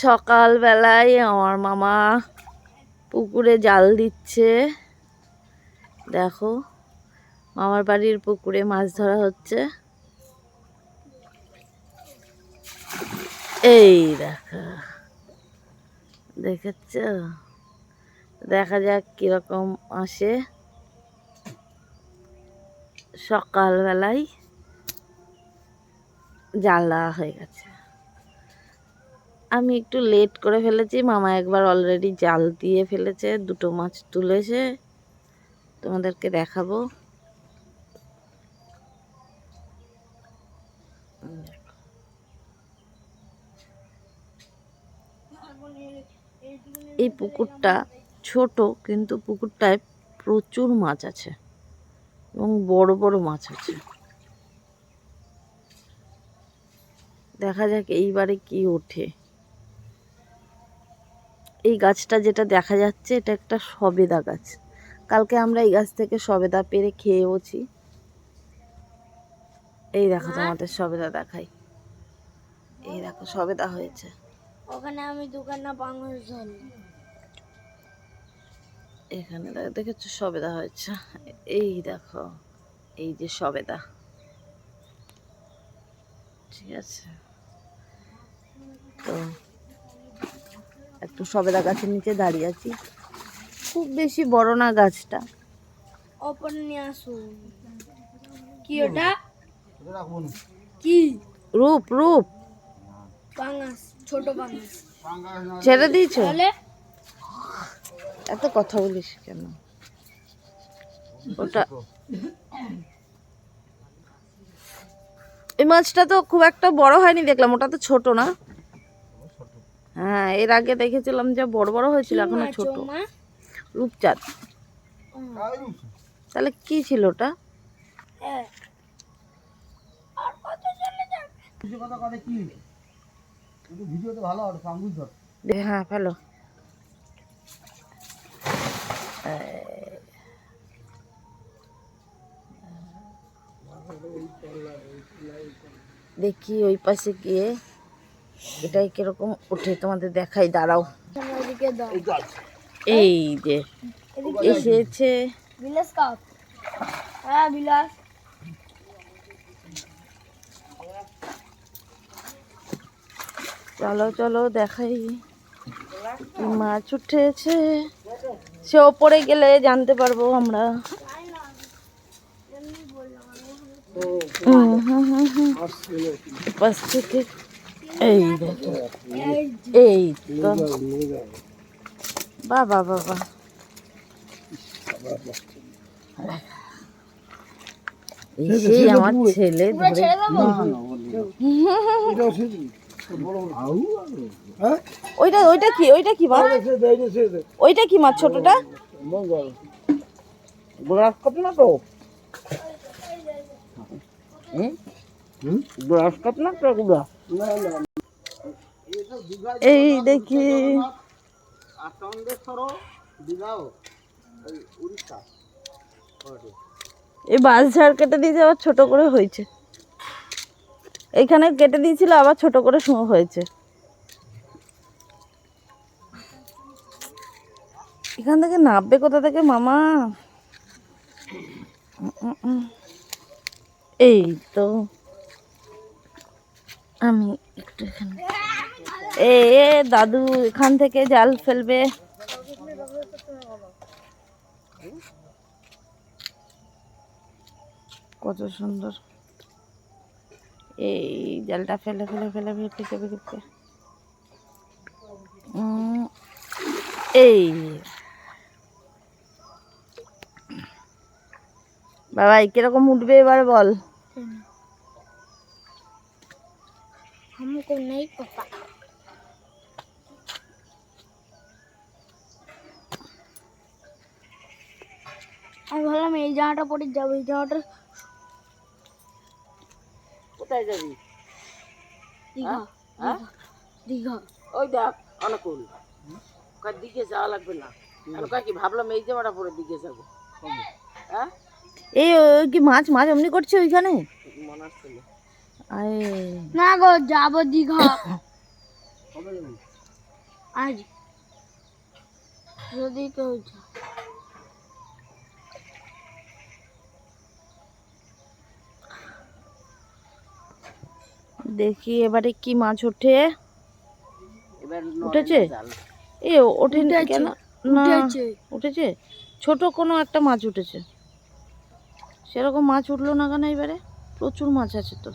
সকালবেলায় আমার মামা পুকুরে জাল দিচ্ছে। দেখো মামার বাড়ির পুকুরে মাছ ধরা হচ্ছে। এই দেখো, দেখেছ? দেখা যাক কিরকম আসে। সকালবেলায় জাল দেওয়া হয়ে গেছে। আমি একটু লেট করে ফেলেছি, মামা একবার অলরেডি জাল দিয়ে ফেলেছে, দুটো মাছ তুলেছে, তোমাদেরকে দেখাবো। এই পুকুরটা ছোট, কিন্তু পুকুরটায় প্রচুর মাছ আছে এবং বড় বড় মাছ আছে। দেখা যাক এইবারে কি ওঠে। এই গাছটা যেটা দেখা যাচ্ছে, এটা একটা সবেদা গাছ। কালকে আমরা এই গাছ থেকে সবেদা পেড়ে খেয়েওছি। এই দেখো তোমাদের সবেদা দেখাই। এই দেখো সবেদা হয়েছে। ওখানে আমি দোকানে বাংলা ঝোল, এখানে দেখেছো সবেদা হয়েছে। এই দেখো, এই যে সবেদা, ঠিক আছে। তো একটু সবেদা গাছের নিচে দাঁড়িয়ে আছি। খুব বেশি বড় না গাছটা। ওপর নিয়ে আসুন। কি ওটা? কি? রূপ রূপ পাঙ্গাস, ছোট পাঙ্গাস ছেড়ে দিয়েছো? তাহলে এত কথা বলিস কেন? ওটা এই মাছটা তো খুব একটা বড় হয়নি দেখলাম, ওটা তো ছোট না? হ্যাঁ, এর আগে দেখেছিলাম যে বড় বড় হয়েছিল, এখনো ছোট। রূপচাঁদ। তাহলে কি ছিল ওটা? হ্যাঁ ফেলো। দেখি ওই পাশে গিয়ে এটাই কিরকম ওঠে তোমাদের দেখাই, দাঁড়াও। এই যে এসেছে বিলাস কাপ। হ্যাঁ বিলাস, চলো চলো দেখাই কি মাছ উঠেছে। সে ওপরে গেলে জানতে পারবো আমরা। পাশ থেকে এই দেখো, এই তো বাবা বাবা, এই আমার ছেলে ধরে। ওইটা ওইটা কি, ওইটা কি মাছ? ওইটা কি মাছ ছোটটা? গ্লাস কাপ না তো? গ্লাস কাপ না তো? এই দেখি এই বাঁশ ঝাড় কেটে দিয়েছে, আবার ছোট করে হয়েছে। এইখানে কেটে দিয়েছিল, আবার ছোট করে হয়েছে। এখান থেকে নামবে কোথা থেকে মামা? এই তো আমি একটু এখানে, এ দাদু এখান থেকে জাল ফেলবে। কত সুন্দর। এই জালটা ফেলে ফেলে ফেলে ফেলে এই বাবা কিরকম উঠবে এবার বল। हमको नहीं पता। আমি ভাবলাম এই জামাটা পরে যাবো, এই জামাটা কোথায় যাবি? দীঘা। দীঘা ওই দেখ অনুকূল, কার দিকে যাওয়া লাগবে না। কি ভাবলাম এই জামাটা পরে দিকে যাবো। হ্যাঁ এই কি মাছ মাছ এমনি করছে ওইখানে মনে হচ্ছে। না গো, যাবো দীঘা। আজ যদি কেউ যায়। দেখি এবারে কি মাছ ওঠে। উঠেছে? এ ওঠেনি কেন? না উঠেছে, ছোট কোনো একটা মাছ উঠেছে। সেরকম মাছ উঠলো না কেন এবারে? প্রচুর মাছ আছে তো।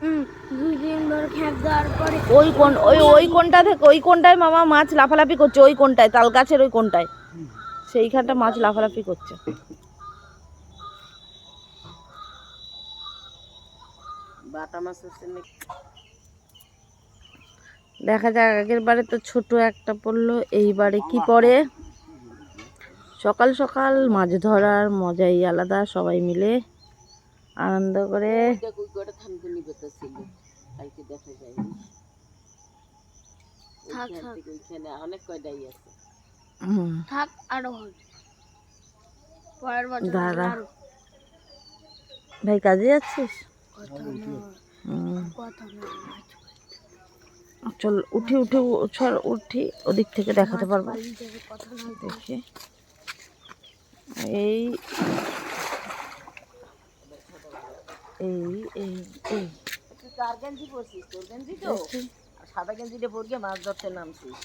2 দিন ধরে খেপ দেওয়ার পরে ওই কোনটা থেকে ওই কোনটায় মামা মাছ লাফালাফি করছে, ওই কোনটায় তাল গাছের ওই কোনটায়, সেইখানটা মাছ লাফালাফি করছে। দেখা যাক, আগের বারে তো ছোট একটা পড়লো, এইবারে কি পড়ে। সকাল সকাল মাছ ধরার মজাই আলাদা, সবাই মিলে আনন্দ করে। থাক আরো হবে পরের বছর। দাদা ভাই কাজে যাচ্ছিস? চল উঠি উঠি উঠি, ওদিক থেকে দেখাতে পারবো। দেখি এই এই এই এই কার গেঞ্জি পরছিস? তোর গেঞ্জি তো? সাদা গেঞ্জিটা পরিয়ে মাছ ধরতে নামছিস।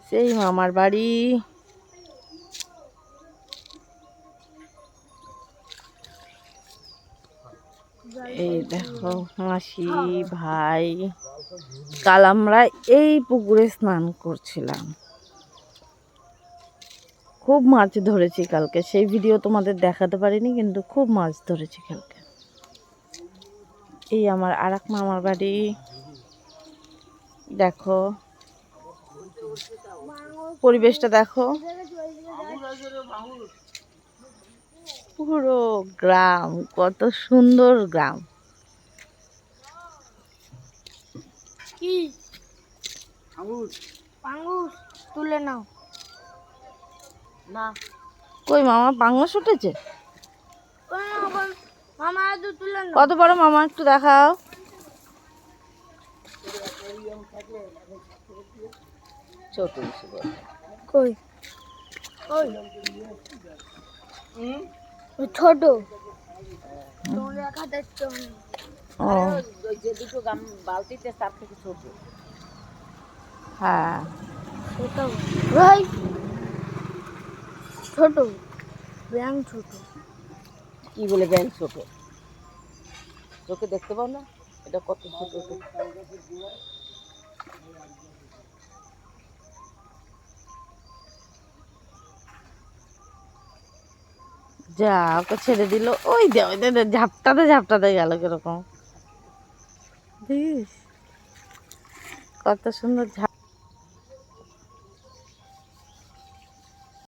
সেই মামার বাড়ি। এই দেখো মাসি ভাই, কাল আমরা এই পুকুরে স্নান করছিলাম, খুব মাছ ধরেছি কালকে। সেই ভিডিও তোমাদের দেখাতে পারিনি, কিন্তু খুব মাছ ধরেছি কালকে। এই আমার আরেক মামার বাড়ি, দেখো পরিবেশটা দেখো, পুরো গ্রাম, কত সুন্দর গ্রাম। কি পাঙ্গুস তুলে নাও না কই মামা পাঙ্গাস উঠেছে? মামা তো তুলে নাও। কত বড় মামা একটু দেখাও। ছোট কই কই ছোট তোমরা দেখা দেখছো ও যে দুটো বালতিতে তার থেকে ছোট। হ্যাঁ ভাই ছোট ব্যাং ছোট। কি বলে ব্যাং ছোট? চোখে দেখতে পাও না এটা কত ছোট? যা ওকে ছেড়ে দিল, ওই দে ওই দে, ঝাপটাতে ঝাপটাতে গেল কিরকম, দেখিস কত সুন্দর।